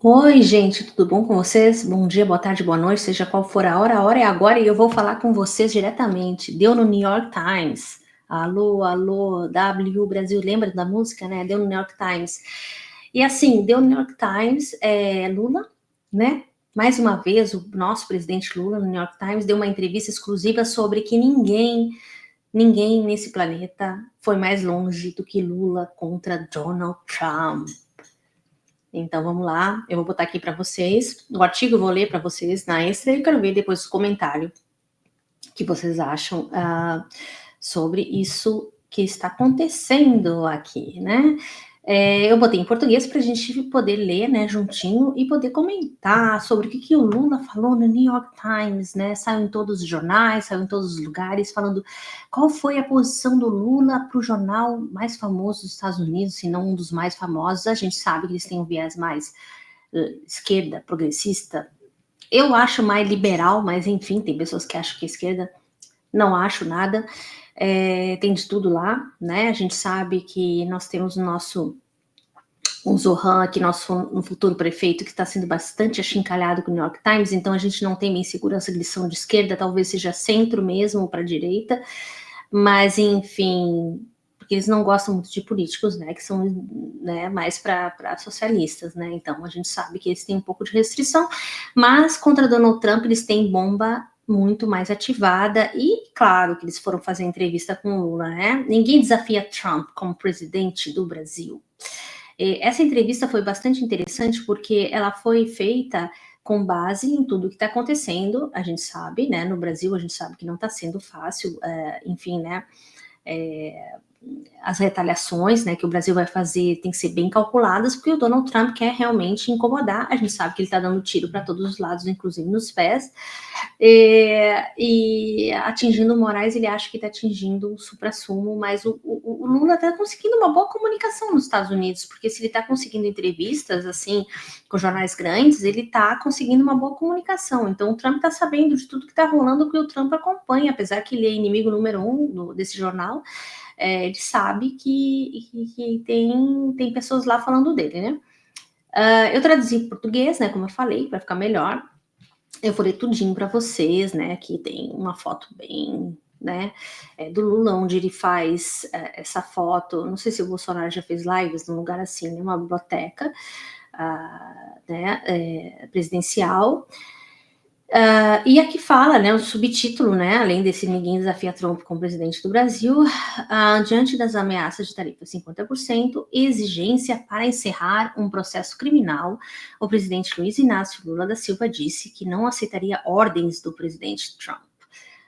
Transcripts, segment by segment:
Oi, gente, tudo bom com vocês? Bom dia, boa tarde, boa noite, seja qual for a hora é agora e eu vou falar com vocês diretamente. Deu no New York Times. Alô, alô, W Brasil, lembra da música, né? Deu no New York Times. E assim, deu no New York Times, Lula, né? Mais uma vez, o nosso presidente Lula, no New York Times, deu uma entrevista exclusiva sobre que ninguém nesse planeta foi mais longe do que Lula contra Donald Trump. Então vamos lá, eu vou botar aqui para vocês. O artigo eu vou ler para vocês na extra e eu quero ver depois o comentário que vocês acham sobre isso que está acontecendo aqui, né? Eu botei em português para a gente poder ler, né, juntinho e poder comentar sobre o que o Lula falou no New York Times, né? Saiu em todos os jornais, saiu em todos os lugares, falando qual foi a posição do Lula para o jornal mais famoso dos Estados Unidos, se não um dos mais famosos. A gente sabe que eles têm um viés mais esquerda, progressista. Eu acho mais liberal, mas enfim, tem pessoas que acham que a esquerda não acho nada. Tem de tudo lá, né? A gente sabe que nós temos o Zohan aqui, no futuro prefeito, que está sendo bastante achincalhado com o New York Times, então a gente não tem bem segurança que eles são de esquerda, talvez seja centro mesmo, ou para a direita, mas enfim, porque eles não gostam muito de políticos, né, que são, né, mais para socialistas, né, então a gente sabe que eles têm um pouco de restrição, mas contra Donald Trump eles têm bomba muito mais ativada e claro que eles foram fazer entrevista com o Lula, né? Ninguém desafia Trump como presidente do Brasil. Essa entrevista foi bastante interessante porque ela foi feita com base em tudo que está acontecendo. A gente sabe, né? No Brasil, a gente sabe que não está sendo fácil, enfim, né? As retaliações, né, que o Brasil vai fazer tem que ser bem calculadas, porque o Donald Trump quer realmente incomodar. A gente sabe que ele está dando tiro para todos os lados, inclusive nos pés. E atingindo o Moraes, ele acha que está atingindo o supra-sumo, mas o Lula está conseguindo uma boa comunicação nos Estados Unidos, porque se ele está conseguindo entrevistas assim com jornais grandes, ele está conseguindo uma boa comunicação. Então o Trump está sabendo de tudo que está rolando, que o Trump acompanha, apesar que ele é inimigo número um desse jornal. Ele sabe que tem pessoas lá falando dele, né? Eu traduzi em português, né? Como eu falei, para ficar melhor. Eu falei tudinho para vocês, né? Aqui tem uma foto bem, né? Do Lula, onde ele faz essa foto. Não sei se o Bolsonaro já fez lives num lugar assim, numa biblioteca, né? Presidencial. E aqui fala, né, o subtítulo, né, além desse ninguém desafia Trump como presidente do Brasil, diante das ameaças de tarifa 50%, exigência para encerrar um processo criminal, o presidente Luiz Inácio Lula da Silva disse que não aceitaria ordens do presidente Trump.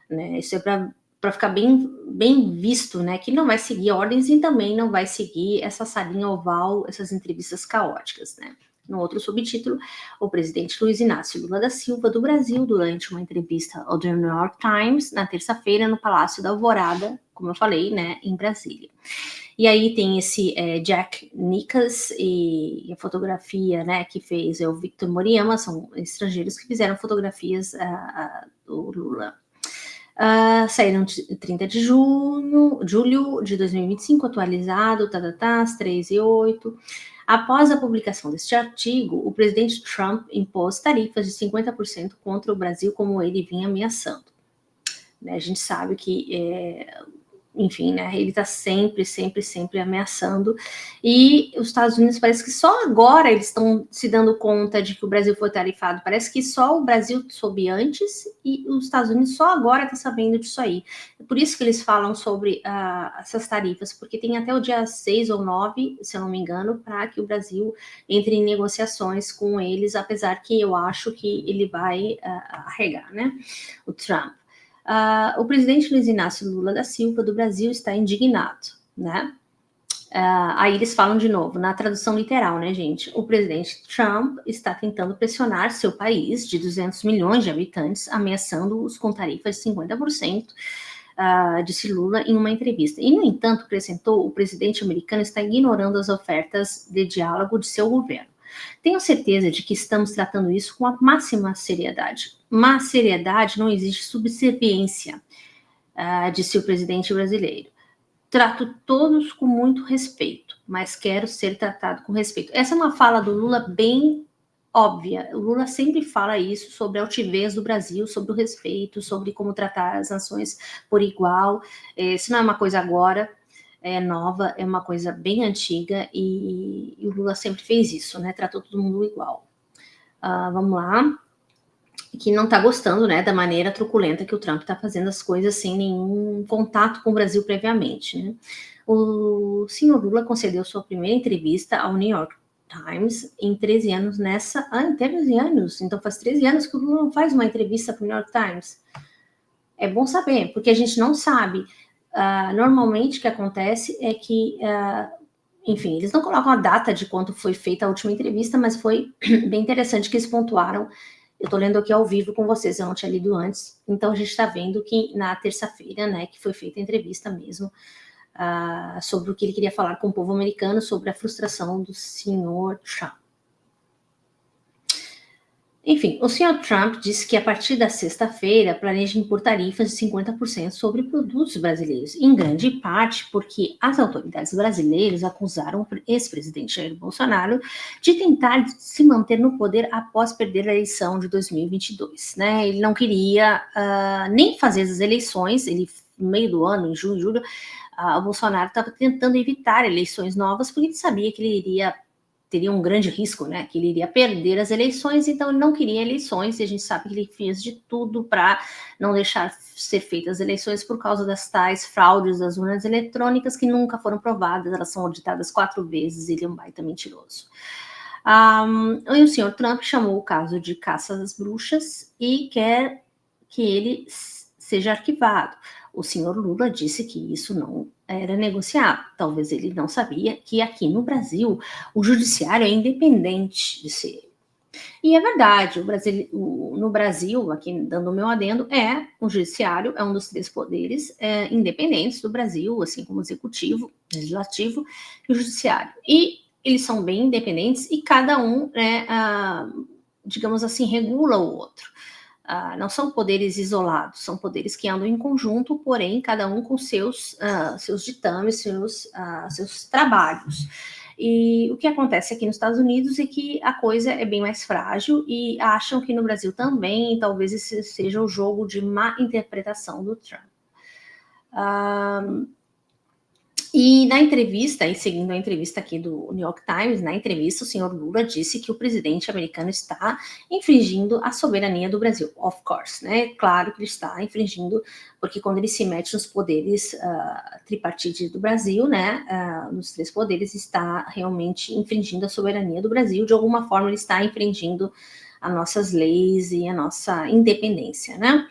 Né? Isso é para ficar bem visto, né, que não vai seguir ordens e também não vai seguir essa salinha oval, essas entrevistas caóticas, né. No outro subtítulo, o presidente Luiz Inácio Lula da Silva do Brasil, durante uma entrevista ao The New York Times, na terça-feira, no Palácio da Alvorada, como eu falei, né, em Brasília. E aí tem esse Jack Nickas e a fotografia, né, que fez o Victor Moriyama, são estrangeiros que fizeram fotografias do Lula. Saíram 30 de julho de 2025, atualizado, às 3h08. Após a publicação deste artigo, o presidente Trump impôs tarifas de 50% contra o Brasil, como ele vinha ameaçando. Né, a gente sabe que enfim, né, ele está sempre ameaçando, e os Estados Unidos parece que só agora eles estão se dando conta de que o Brasil foi tarifado, parece que só o Brasil soube antes, e os Estados Unidos só agora está sabendo disso aí, é por isso que eles falam sobre essas tarifas, porque tem até o dia 6 ou 9, se eu não me engano, para que o Brasil entre em negociações com eles, apesar que eu acho que ele vai arregar, né, o Trump. O presidente Luiz Inácio Lula da Silva do Brasil está indignado, né? Aí eles falam de novo, na tradução literal, né, gente? O presidente Trump está tentando pressionar seu país de 200 milhões de habitantes, ameaçando-os com tarifas de 50%, disse Lula em uma entrevista. E, no entanto, acrescentou, o presidente americano está ignorando as ofertas de diálogo de seu governo. Tenho certeza de que estamos tratando isso com a máxima seriedade. Mas seriedade não existe subserviência, disse o presidente brasileiro. Trato todos com muito respeito, mas quero ser tratado com respeito. Essa é uma fala do Lula bem óbvia. O Lula sempre fala isso sobre a altivez do Brasil, sobre o respeito, sobre como tratar as nações por igual. Isso não é uma coisa agora, é nova, é uma coisa bem antiga, e o Lula sempre fez isso, né? Tratou todo mundo igual. Vamos lá. Que não está gostando, né, da maneira truculenta que o Trump está fazendo as coisas sem nenhum contato com o Brasil previamente, né? O senhor Lula concedeu sua primeira entrevista ao New York Times em 13 anos em 13 anos? Então faz 13 anos que o Lula não faz uma entrevista para o New York Times. É bom saber, porque a gente não sabe. Normalmente o que acontece é que, enfim, eles não colocam a data de quando foi feita a última entrevista, mas foi bem interessante que eles pontuaram. Eu estou lendo aqui ao vivo com vocês, eu não tinha lido antes. Então a gente está vendo que na terça-feira, né, que foi feita a entrevista mesmo, sobre o que ele queria falar com o povo americano, sobre a frustração do senhor Trump. Enfim, o senhor Trump disse que a partir da sexta-feira planeja impor tarifas de 50% sobre produtos brasileiros, em grande parte porque as autoridades brasileiras acusaram o ex-presidente Jair Bolsonaro de tentar se manter no poder após perder a eleição de 2022, né? Ele não queria nem fazer as eleições, no meio do ano, em junho, julho, o Bolsonaro estava tentando evitar eleições novas porque ele sabia que ele teria um grande risco, né, que ele iria perder as eleições, então ele não queria eleições, e a gente sabe que ele fez de tudo para não deixar ser feitas as eleições por causa das tais fraudes das urnas eletrônicas que nunca foram provadas, elas são auditadas 4 vezes, ele é um baita mentiroso. E o senhor Trump chamou o caso de caça às bruxas e quer que ele seja arquivado. O senhor Lula disse que isso não era negociável. Talvez ele não sabia que aqui no Brasil o judiciário é independente de ser. E é verdade, no Brasil, aqui dando o meu adendo, o judiciário é um dos 3 poderes independentes do Brasil, assim como o executivo, legislativo e o judiciário. E eles são bem independentes e cada um, digamos assim, regula o outro. Não são poderes isolados, são poderes que andam em conjunto, porém, cada um com seus ditames, seus trabalhos. E o que acontece aqui nos Estados Unidos é que a coisa é bem mais frágil e acham que no Brasil também, talvez esse seja o jogo de má interpretação do Trump. E na entrevista, e seguindo a entrevista aqui do New York Times, na entrevista o senhor Lula disse que o presidente americano está infringindo a soberania do Brasil. Of course, né? Claro que ele está infringindo, porque quando ele se mete nos poderes tripartite do Brasil, né, nos 3 poderes, está realmente infringindo a soberania do Brasil. De alguma forma ele está infringindo as nossas leis e a nossa independência, né?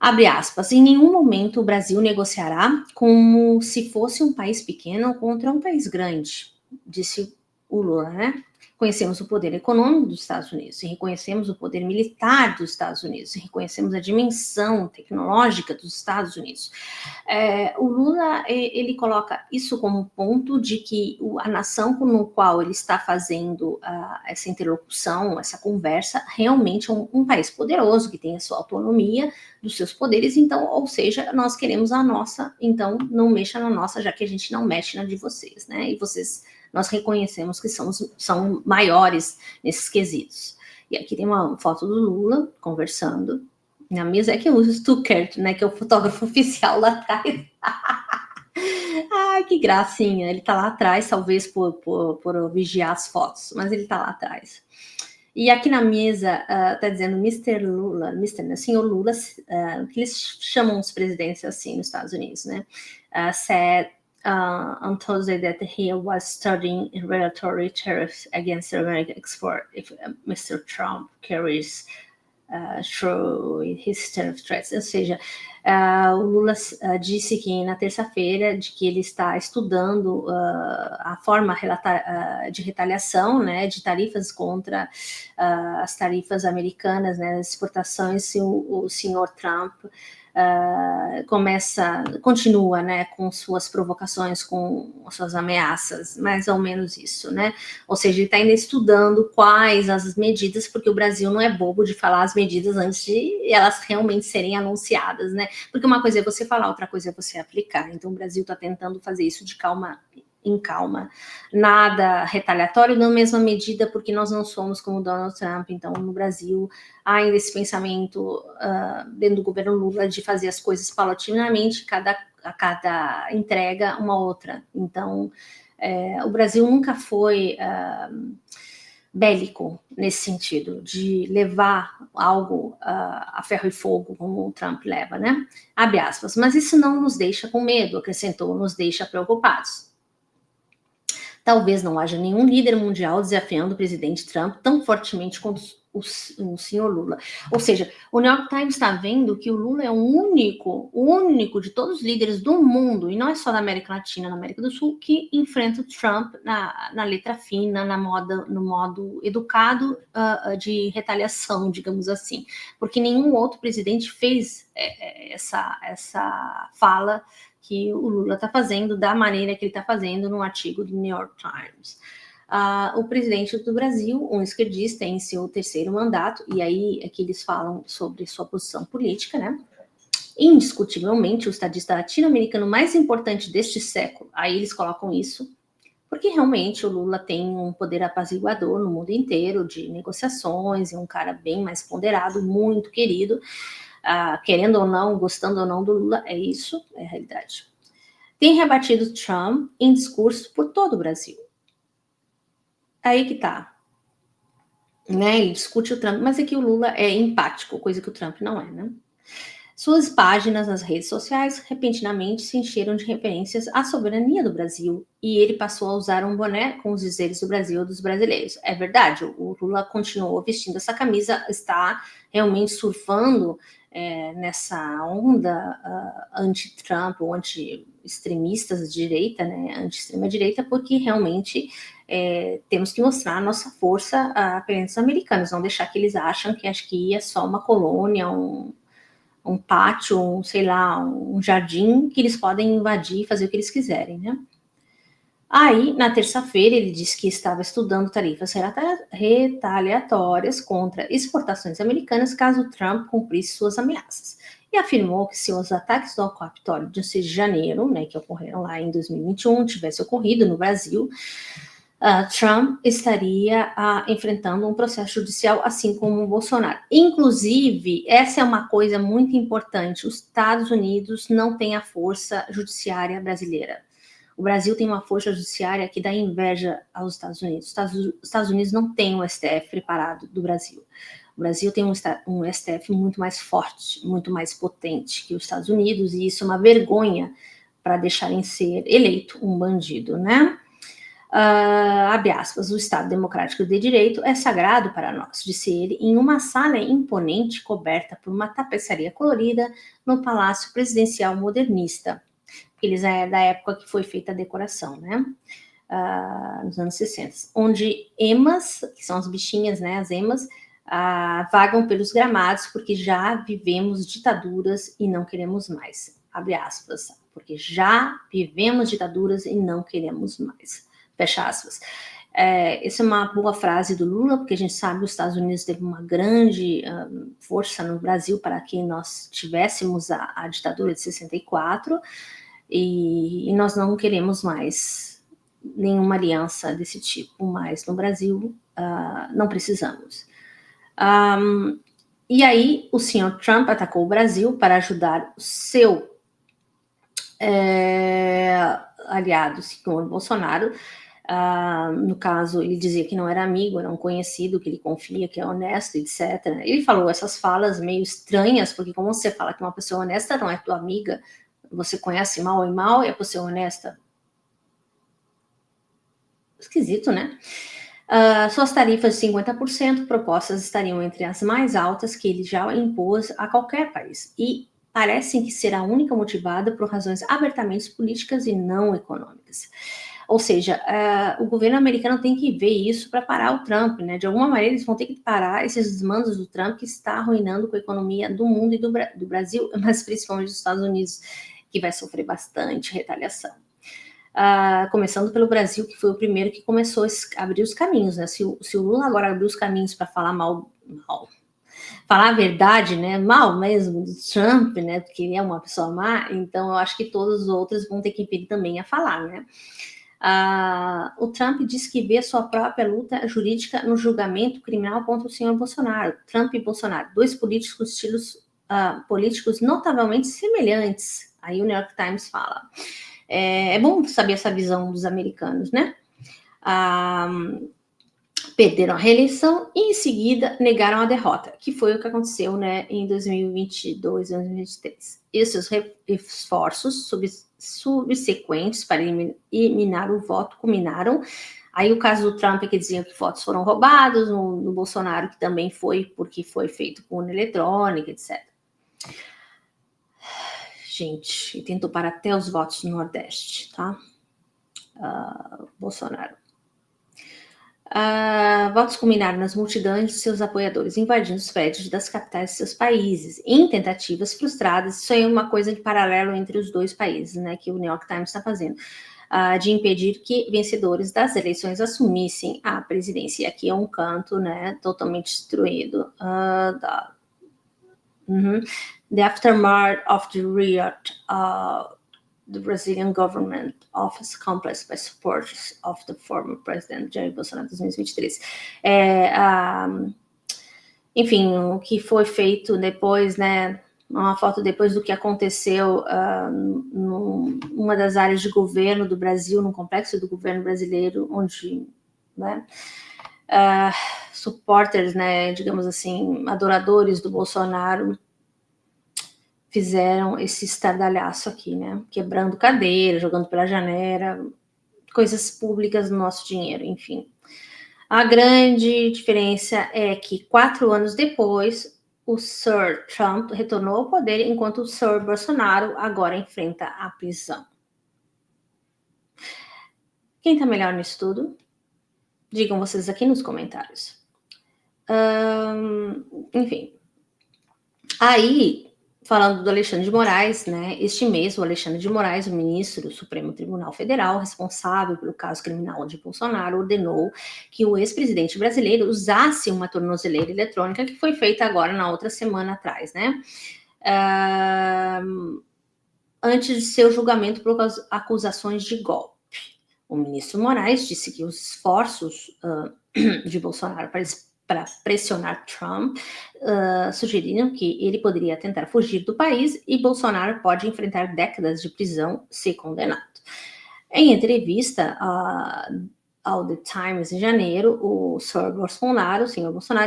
Abre aspas, em nenhum momento o Brasil negociará como se fosse um país pequeno contra um país grande, disse o Lula, né? Conhecemos o poder econômico dos Estados Unidos, e reconhecemos o poder militar dos Estados Unidos, e reconhecemos a dimensão tecnológica dos Estados Unidos. O Lula, ele coloca isso como ponto de que a nação com a qual ele está fazendo essa interlocução, essa conversa, realmente é um país poderoso, que tem a sua autonomia, dos seus poderes, então, ou seja, nós queremos a nossa, então não mexa na nossa, já que a gente não mexe na de vocês, né? E nós reconhecemos que são maiores nesses quesitos. E aqui tem uma foto do Lula conversando. Na mesa é que eu uso o Stuckert, né? Que é o fotógrafo oficial lá atrás. Ai, que gracinha. Ele tá lá atrás, talvez por vigiar as fotos, mas ele tá lá atrás. E aqui na mesa tá dizendo Mr. Lula, senhor Lula, que eles chamam os presidentes assim nos Estados Unidos, né? Said on Thursday that he was studying retaliatory tariffs against American export if Mr. Trump carries through his tariff threats. Ou seja, o Lula disse que na terça-feira de que ele está estudando a forma de retaliação, né, de tarifas contra as tarifas americanas, né, das exportações, se o senhor Trump continua, né, com suas provocações, com suas ameaças, mais ou menos isso, né? Ou seja, ele está ainda estudando quais as medidas, porque o Brasil não é bobo de falar as medidas antes de elas realmente serem anunciadas, né? Porque uma coisa é você falar, outra coisa é você aplicar. Então, o Brasil está tentando fazer isso de em calma, nada retaliatório, na mesma medida, porque nós não somos como Donald Trump. Então, no Brasil, há ainda esse pensamento dentro do governo Lula de fazer as coisas paulatinamente, a cada entrega uma outra. Então, o Brasil nunca foi bélico nesse sentido, de levar algo a ferro e fogo, como o Trump leva, né? Abre aspas. Mas isso não nos deixa com medo, acrescentou, nos deixa preocupados. Talvez não haja nenhum líder mundial desafiando o presidente Trump tão fortemente quanto o senhor Lula. Ou seja, o New York Times está vendo que o Lula é o único de todos os líderes do mundo, e não é só da América Latina, na América do Sul, que enfrenta o Trump na letra fina, no modo educado de retaliação, digamos assim. Porque nenhum outro presidente fez essa fala que o Lula está fazendo da maneira que ele está fazendo no artigo do New York Times. O presidente do Brasil, um esquerdista, em seu terceiro mandato, e aí é que eles falam sobre sua posição política, né? Indiscutivelmente, o estadista latino-americano mais importante deste século. Aí eles colocam isso, porque realmente o Lula tem um poder apaziguador no mundo inteiro, de negociações, é um cara bem mais ponderado, muito querido. Querendo ou não, gostando ou não do Lula, é isso, é a realidade. Tem rebatido Trump em discurso por todo o Brasil. Aí que tá. Né? Ele discute o Trump, mas é que o Lula é empático, coisa que o Trump não é, né? Suas páginas nas redes sociais repentinamente se encheram de referências à soberania do Brasil e ele passou a usar um boné com os dizeres do Brasil dos brasileiros. É verdade, o Lula continuou vestindo essa camisa, está realmente surfando nessa onda anti-Trump ou anti-extremistas de direita, né, anti-extrema-direita, porque realmente temos que mostrar a nossa força perante os americanos, não deixar que eles acham que aqui é só uma colônia, um pátio, sei lá, um jardim que eles podem invadir e fazer o que eles quiserem, né? Aí, na terça-feira, ele disse que estava estudando tarifas retaliatórias contra exportações americanas caso Trump cumprisse suas ameaças. E afirmou que se os ataques ao Capitólio de 6 de janeiro, né, que ocorreram lá em 2021, tivessem ocorrido no Brasil, Trump estaria enfrentando um processo judicial, assim como o Bolsonaro. Inclusive, essa é uma coisa muito importante, os Estados Unidos não têm a força judiciária brasileira. O Brasil tem uma força judiciária que dá inveja aos Estados Unidos. Os Estados Unidos não têm um STF preparado do Brasil. O Brasil tem um STF muito mais forte, muito mais potente que os Estados Unidos, e isso é uma vergonha para deixarem ser eleito um bandido, né? Abre aspas, o Estado Democrático de Direito é sagrado para nós, disse ele, em uma sala imponente coberta por uma tapeçaria colorida no Palácio Presidencial Modernista. Eles é da época que foi feita a decoração, né? Nos anos 60, onde emas, que são as bichinhas, né? As emas, vagam pelos gramados porque já vivemos ditaduras e não queremos mais. Abre aspas, porque já vivemos ditaduras e não queremos mais. Fecha aspas. Essa é uma boa frase do Lula, porque a gente sabe que os Estados Unidos teve uma grande força no Brasil para que nós tivéssemos a ditadura de 64, e nós não queremos mais nenhuma aliança desse tipo mais no Brasil, não precisamos. E aí o senhor Trump atacou o Brasil para ajudar o seu aliado, senhor Bolsonaro. No caso, ele dizia que não era amigo, era um conhecido, que ele confia, que é honesto, etc. Ele falou essas falas meio estranhas, porque como você fala que uma pessoa honesta não é tua amiga, você conhece mal e mal, e a pessoa honesta? Esquisito, né? Suas tarifas de 50% propostas estariam entre as mais altas que ele já impôs a qualquer país, e parecem que será a única motivada por razões abertamente políticas e não econômicas. Ou seja, o governo americano tem que ver isso para parar o Trump, né? De alguma maneira, eles vão ter que parar esses desmandos do Trump que está arruinando com a economia do mundo e do Brasil, mas principalmente dos Estados Unidos, que vai sofrer bastante retaliação. Começando pelo Brasil, que foi o primeiro que começou a abrir os caminhos, né? Se o Lula agora abriu os caminhos para falar falar a verdade, né? Mal mesmo do Trump, né? Porque ele é uma pessoa má, então eu acho que todos os outros vão ter que vir também a falar, né? O Trump disse que vê sua própria luta jurídica no julgamento criminal contra o senhor Bolsonaro. Trump e Bolsonaro, dois políticos com estilos políticos notavelmente semelhantes. Aí o New York Times fala. É bom saber essa visão dos americanos, né? Perderam a reeleição e, em seguida, negaram a derrota, que foi o que aconteceu, né, em 2022 e 2023. E seus esforços subsequentes para eliminar o voto culminaram. Aí o caso do Trump, que diziam que votos foram roubados, no Bolsonaro, que também foi, porque foi feito com urna eletrônica, etc. Gente, e tentou parar até os votos do Nordeste, tá? Bolsonaro. Votos culminaram nas multidões de seus apoiadores invadindo os prédios das capitais de seus países, em tentativas frustradas. Isso aí é uma coisa de paralelo entre os dois países, né, que o New York Times está fazendo, de impedir que vencedores das eleições assumissem a presidência. E aqui é um canto, né, totalmente destruído. The aftermath of the riot, the Brazilian government office complex by supporters of the former president Jair Bolsonaro, 2023. Enfim, o que foi feito depois, né? Uma foto depois do que aconteceu numa das áreas de governo do Brasil, no complexo do governo brasileiro, onde, né, supporters, né, digamos assim, adoradores do Bolsonaro, fizeram esse estardalhaço aqui, né? Quebrando cadeira, jogando pela janela, coisas públicas no nosso dinheiro, enfim. A grande diferença é que 4 anos depois, o Sr. Trump retornou ao poder, enquanto o Sr. Bolsonaro agora enfrenta a prisão. Quem tá melhor nisso tudo? Digam vocês aqui nos comentários. Enfim. Aí, falando do Alexandre de Moraes, né? Este mês, o Alexandre de Moraes, o ministro do Supremo Tribunal Federal, responsável pelo caso criminal de Bolsonaro, ordenou que o ex-presidente brasileiro usasse uma tornozeleira eletrônica que foi feita agora na outra semana atrás, né? Antes de seu julgamento por acusações de golpe. O ministro Moraes disse que os esforços de Bolsonaro para pressionar Trump sugeriram que ele poderia tentar fugir do país e Bolsonaro pode enfrentar décadas de prisão se condenado. Em entrevista ao The Times em janeiro, o senhor Bolsonaro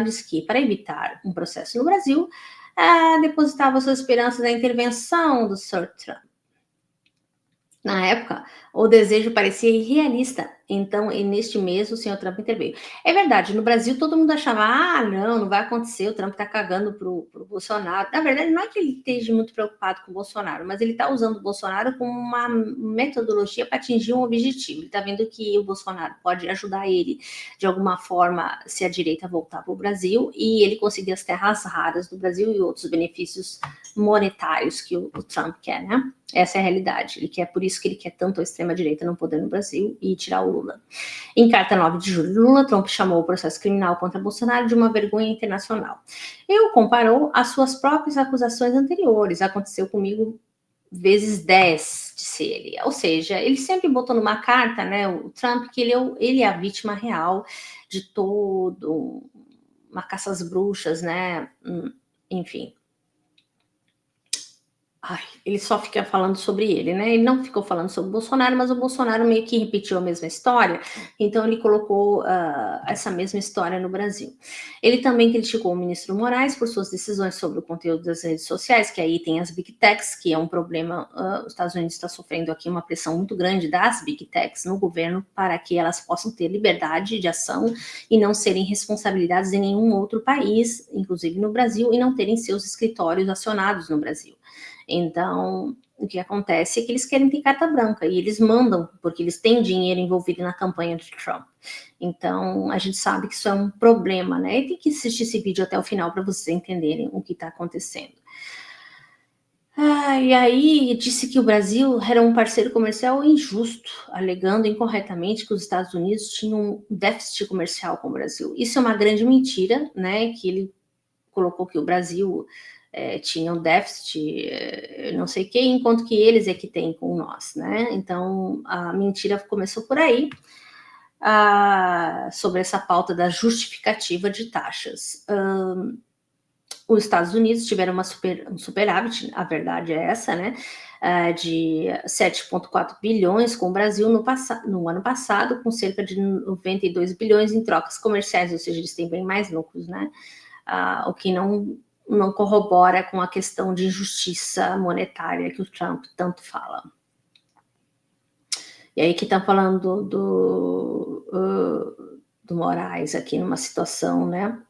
disse que para evitar um processo no Brasil, depositava suas esperanças na intervenção do Sr. Trump. Na época, o desejo parecia irrealista, então, neste mês, o senhor Trump interveio. É verdade, no Brasil todo mundo achava, não vai acontecer, o Trump tá cagando pro Bolsonaro. Na verdade, não é que ele esteja muito preocupado com o Bolsonaro, mas ele tá usando o Bolsonaro como uma metodologia para atingir um objetivo. Ele tá vendo que o Bolsonaro pode ajudar ele, de alguma forma, se a direita voltar para o Brasil, e ele conseguir as terras raras do Brasil e outros benefícios monetários que o Trump quer, né? Essa é a realidade. Ele quer, por isso que ele quer tanto a extrema-direita no poder no Brasil e tirar o Lula. Em carta 9 de julho de Lula, Trump chamou o processo criminal contra Bolsonaro de uma vergonha internacional. E o comparou às suas próprias acusações anteriores. Aconteceu comigo vezes 10, disse ele. Ou seja, ele sempre botou numa carta, né, o Trump, que ele é a vítima real de todo uma caça às bruxas, né? Enfim. Ele só fica falando sobre ele, né? Ele não ficou falando sobre o Bolsonaro, mas o Bolsonaro meio que repetiu a mesma história, então ele colocou essa mesma história no Brasil. Ele também criticou o ministro Moraes por suas decisões sobre o conteúdo das redes sociais, que aí tem as Big Techs, que é um problema, os Estados Unidos está sofrendo aqui uma pressão muito grande das Big Techs no governo para que elas possam ter liberdade de ação e não serem responsabilidades em nenhum outro país, inclusive no Brasil, e não terem seus escritórios acionados no Brasil. Então, o que acontece é que eles querem ter carta branca e eles mandam, porque eles têm dinheiro envolvido na campanha de Trump. Então, a gente sabe que isso é um problema, né? E tem que assistir esse vídeo até o final para vocês entenderem o que está acontecendo. E aí disse que o Brasil era um parceiro comercial injusto, alegando incorretamente que os Estados Unidos tinham um déficit comercial com o Brasil. Isso é uma grande mentira, né? Que ele colocou que o Brasil tinham déficit, não sei o quê, enquanto que eles é que têm com nós, né? Então, a mentira começou por aí, sobre essa pauta da justificativa de taxas. Os Estados Unidos tiveram um superávit, a verdade é essa, né? De 7,4 bilhões com o Brasil no ano passado, com cerca de 92 bilhões em trocas comerciais, ou seja, eles têm bem mais lucros, né? O que não corrobora com a questão de injustiça monetária que o Trump tanto fala. E aí que estão falando do Moraes aqui numa situação, né?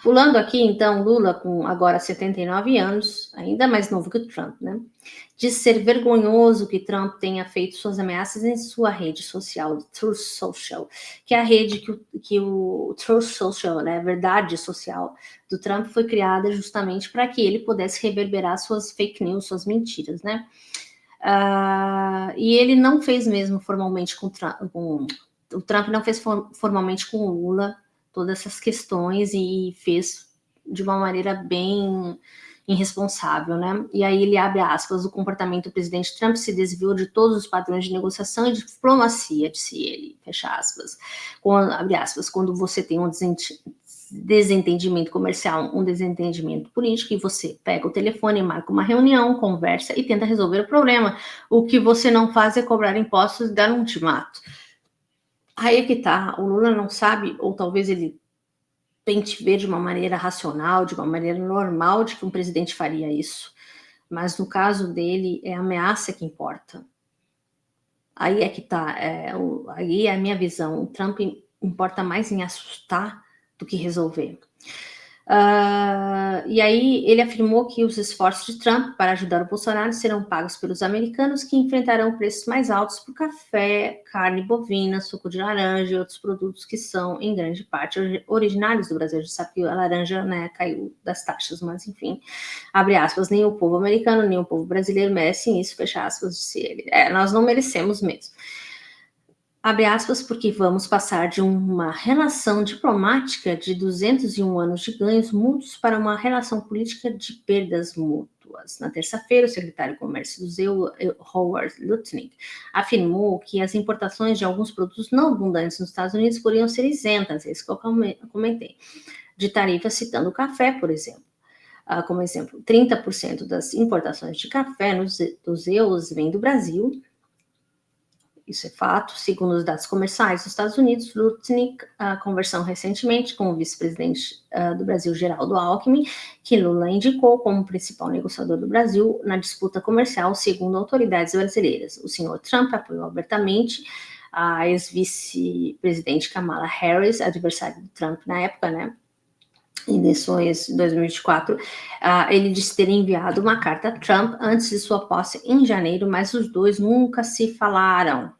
Pulando aqui, então, Lula, com agora 79 anos, ainda mais novo que o Trump, né? Diz ser vergonhoso que Trump tenha feito suas ameaças em sua rede social, Truth Social, que é a rede que o Truth Social, né, verdade social do Trump, foi criada justamente para que ele pudesse reverberar suas fake news, suas mentiras, né? E ele não fez mesmo formalmente o Trump não fez formalmente com o Lula todas essas questões e fez de uma maneira bem irresponsável, né? E aí ele abre aspas, o comportamento do presidente Trump se desviou de todos os padrões de negociação e de diplomacia, disse ele, fecha aspas. Abre aspas, quando você tem um desentendimento comercial, um desentendimento político, e você pega o telefone, marca uma reunião, conversa e tenta resolver o problema. O que você não faz é cobrar impostos e dar um ultimato. Aí é que tá, o Lula não sabe, ou talvez ele tente ver de uma maneira racional, de uma maneira normal, de que um presidente faria isso. Mas no caso dele, é a ameaça que importa. Aí é que tá, aí é a minha visão. O Trump importa mais em assustar do que resolver. E aí ele afirmou que os esforços de Trump para ajudar o Bolsonaro serão pagos pelos americanos, que enfrentarão preços mais altos por café, carne bovina, suco de laranja e outros produtos que são, em grande parte, originários do Brasil. A gente sabe que a laranja, né, caiu das taxas, mas enfim, abre aspas, nem o povo americano, nem o povo brasileiro merecem isso, fecha aspas, disse ele. Nós não merecemos mesmo. Abre aspas, porque vamos passar de uma relação diplomática de 201 anos de ganhos mútuos para uma relação política de perdas mútuas. Na terça-feira, o secretário de Comércio do ZEU, Howard Lutnick, afirmou que as importações de alguns produtos não abundantes nos Estados Unidos poderiam ser isentas, é isso que eu comentei, de tarifas, citando o café, por exemplo. Como exemplo, 30% das importações de café dos EUs vem do Brasil. Isso é fato, segundo os dados comerciais dos Estados Unidos. Lutnick conversou recentemente com o vice-presidente do Brasil, Geraldo Alckmin, que Lula indicou como principal negociador do Brasil na disputa comercial, segundo autoridades brasileiras. O senhor Trump apoiou abertamente a ex-vice-presidente Kamala Harris, adversária do Trump na época, né? Em eleições de 2024, ele disse ter enviado uma carta a Trump antes de sua posse em janeiro, mas os dois nunca se falaram.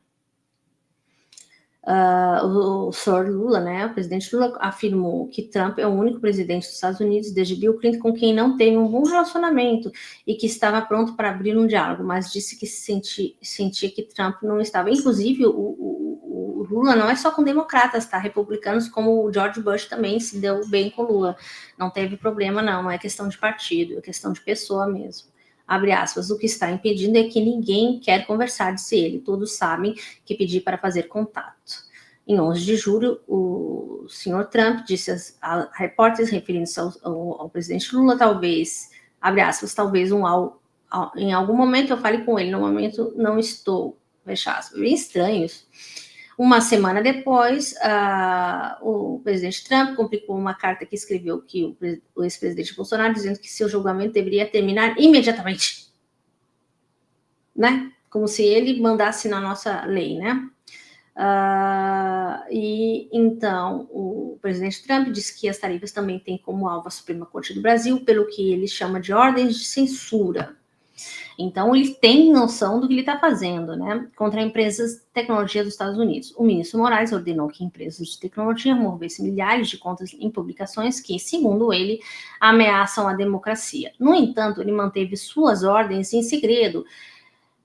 O Sr. Lula, né, o presidente Lula, afirmou que Trump é o único presidente dos Estados Unidos desde Bill Clinton com quem não teve um bom relacionamento e que estava pronto para abrir um diálogo, mas disse que sentia que Trump não estava. Inclusive, o Lula não é só com democratas, tá? Republicanos como o George Bush também se deu bem com o Lula. Não teve problema, não é questão de partido, é questão de pessoa mesmo. Abre aspas, o que está impedindo é que ninguém quer conversar, disse ele. Todos sabem que pedi para fazer contato. Em 11 de julho, o senhor Trump disse a repórteres, referindo-se ao presidente Lula, talvez, abre aspas, talvez em algum momento eu fale com ele, no momento não estou, fecha aspas. Bem estranho isso. Uma semana depois, o presidente Trump complicou uma carta que escreveu que o ex-presidente Bolsonaro, dizendo que seu julgamento deveria terminar imediatamente. Né? Como se ele mandasse na nossa lei, né? E então o presidente Trump disse que as tarifas também têm como alvo a Suprema Corte do Brasil, pelo que ele chama de ordens de censura. Então, ele tem noção do que ele está fazendo, né? Contra empresas de tecnologia dos Estados Unidos. O ministro Moraes ordenou que empresas de tecnologia removessem milhares de contas em publicações que, segundo ele, ameaçam a democracia. No entanto, ele manteve suas ordens em segredo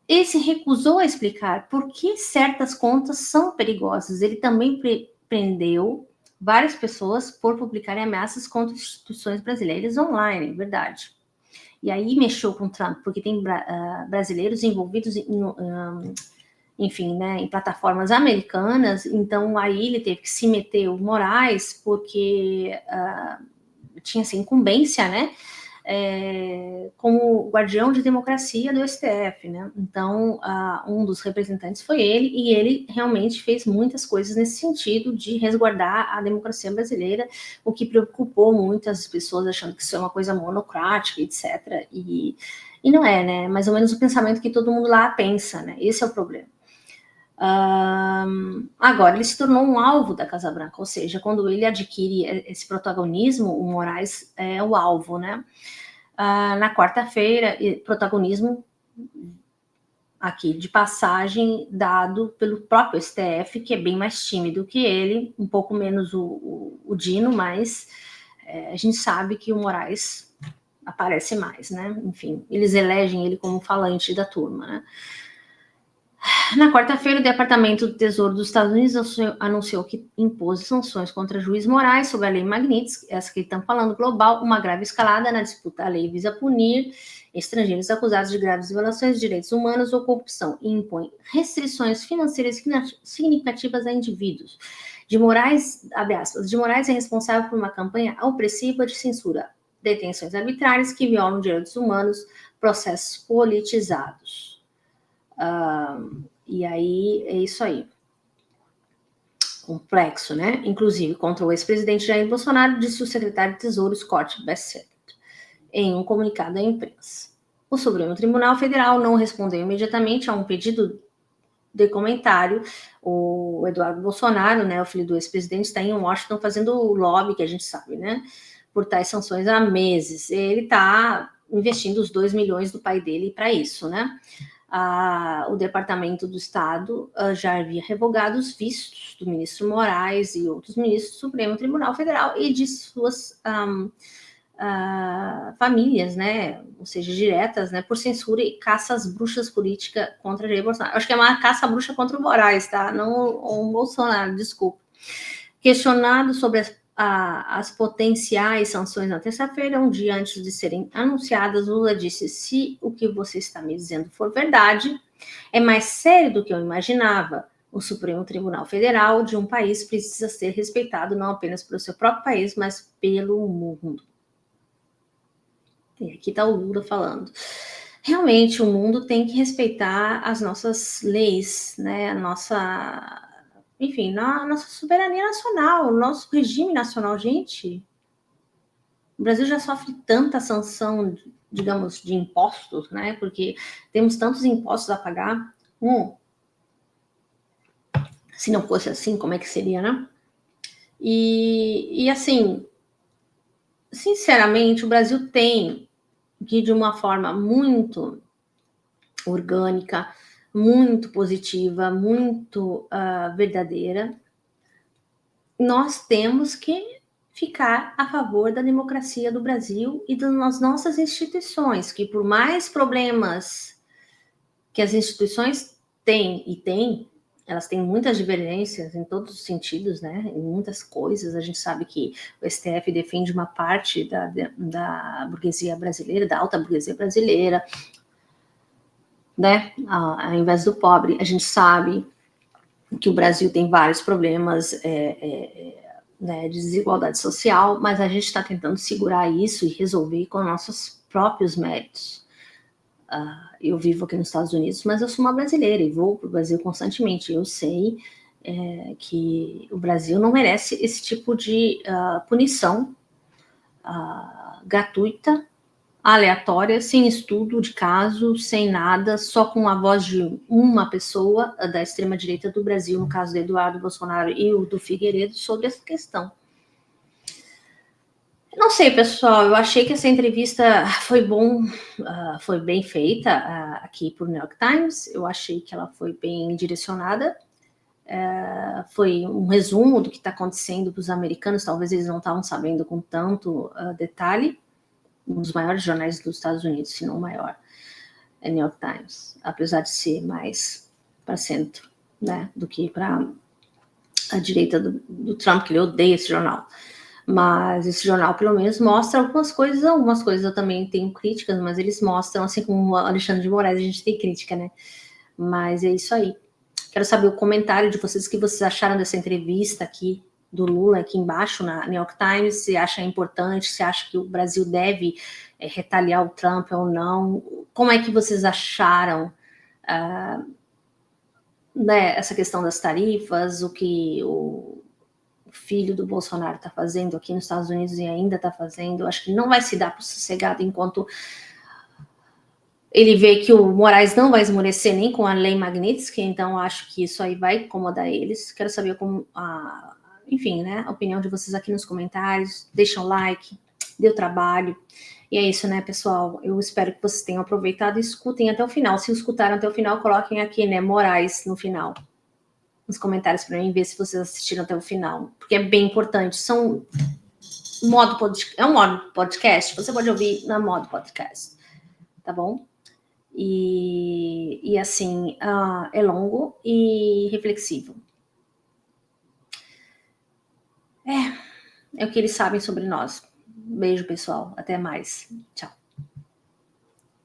e se recusou a explicar por que certas contas são perigosas. Ele também prendeu várias pessoas por publicarem ameaças contra instituições brasileiras online, verdade. E aí mexeu com o Trump, porque tem brasileiros envolvidos enfim, né, em plataformas americanas, então aí ele teve que se meter o Moraes, porque tinha essa incumbência, né, como guardião de democracia do STF, né? Então, um dos representantes foi ele, e ele realmente fez muitas coisas nesse sentido de resguardar a democracia brasileira, o que preocupou muitas pessoas, achando que isso é uma coisa monocrática, etc. E não é, né? Mais ou menos o pensamento que todo mundo lá pensa, né? Esse é o problema. Agora, ele se tornou um alvo da Casa Branca, ou seja, quando ele adquire esse protagonismo, o Moraes é o alvo, né? Na quarta-feira, protagonismo aqui de passagem dado pelo próprio STF, que é bem mais tímido que ele, um pouco menos o Dino, mas a gente sabe que o Moraes aparece mais, né? Enfim, eles elegem ele como falante da turma, né? Na quarta-feira, o Departamento do Tesouro dos Estados Unidos anunciou que impôs sanções contra juiz Moraes sobre a Lei Magnitsky, essa que estão falando global, uma grave escalada na disputa. A lei visa punir estrangeiros acusados de graves violações de direitos humanos ou corrupção e impõe restrições financeiras significativas a indivíduos. De Moraes, abre aspas, de Moraes é responsável por uma campanha opressiva de censura, detenções arbitrárias que violam direitos humanos, processos politizados. E aí é isso aí. Complexo, né? Inclusive contra o ex-presidente Jair Bolsonaro, disse o secretário de Tesouro Scott Bessent em um comunicado à imprensa. O Supremo Tribunal Federal não respondeu imediatamente a um pedido de comentário. O Eduardo Bolsonaro, né, o filho do ex-presidente, está em Washington fazendo o lobby, que a gente sabe, né, por tais sanções há meses. Ele está investindo os 2 milhões do pai dele para isso, né? O Departamento do Estado já havia revogado os vistos do ministro Moraes e outros ministros do Supremo Tribunal Federal e de suas famílias, né, ou seja, diretas, né, por censura e caça às bruxas política contra Jair Bolsonaro. Acho que é uma caça à bruxa contra o Moraes, tá? Não o Bolsonaro, desculpa. Questionado sobre as potenciais sanções na terça-feira, um dia antes de serem anunciadas, Lula disse: se o que você está me dizendo for verdade, é mais sério do que eu imaginava. O Supremo Tribunal Federal de um país precisa ser respeitado não apenas pelo seu próprio país, mas pelo mundo. E aqui está o Lula falando. Realmente, o mundo tem que respeitar as nossas leis, né? Enfim, na nossa soberania nacional, o nosso regime nacional, gente. O Brasil já sofre tanta sanção, digamos, de impostos, né? Porque temos tantos impostos a pagar. Se não fosse assim, como é que seria, né? E assim, sinceramente, o Brasil tem que, de uma forma muito orgânica, muito positiva, muito verdadeira, nós temos que ficar a favor da democracia do Brasil e das nossas instituições, que por mais problemas que as instituições têm, elas têm muitas divergências em todos os sentidos, né? Em muitas coisas. A gente sabe que o STF defende uma parte da burguesia brasileira, da alta burguesia brasileira, né? Ao invés do pobre. A gente sabe que o Brasil tem vários problemas né, de desigualdade social, mas a gente está tentando segurar isso e resolver com nossos próprios méritos. Eu vivo aqui nos Estados Unidos, mas eu sou uma brasileira e vou para o Brasil constantemente. Eu sei que o Brasil não merece esse tipo de punição gratuita, aleatória, sem estudo de caso, sem nada, só com a voz de uma pessoa da extrema-direita do Brasil, no caso do Eduardo Bolsonaro e o do Figueiredo, sobre essa questão. Não sei, pessoal, eu achei que essa entrevista foi bem feita aqui por New York Times, eu achei que ela foi bem direcionada, foi um resumo do que está acontecendo para os americanos, talvez eles não estavam sabendo com tanto detalhe, um dos maiores jornais dos Estados Unidos, se não o maior, é New York Times, apesar de ser mais para centro, né, do que para a direita do Trump, que ele odeia esse jornal. Mas esse jornal, pelo menos, mostra algumas coisas eu também tenho críticas, mas eles mostram, assim como o Alexandre de Moraes, a gente tem crítica, né? Mas é isso aí. Quero saber o comentário de vocês, o que vocês acharam dessa entrevista aqui do Lula, aqui embaixo na New York Times, se acha importante, se acha que o Brasil deve retaliar o Trump ou não, como é que vocês acharam né, essa questão das tarifas, o que o filho do Bolsonaro está fazendo aqui nos Estados Unidos e ainda está fazendo, acho que não vai se dar por sossegado enquanto ele vê que o Moraes não vai esmorecer nem com a lei Magnitsky, então acho que isso aí vai incomodar eles. Quero saber como, enfim, né, a opinião de vocês aqui nos comentários. Deixa um like, deu trabalho. E é isso, né, pessoal? Eu espero que vocês tenham aproveitado e escutem até o final. Se escutaram até o final, coloquem aqui, né, Moraes no final, nos comentários para mim ver se vocês assistiram até o final, porque é bem importante. É um modo podcast, você pode ouvir na modo podcast, tá bom? E assim, é longo e reflexivo. É o que eles sabem sobre nós. Beijo, pessoal. Até mais. Tchau.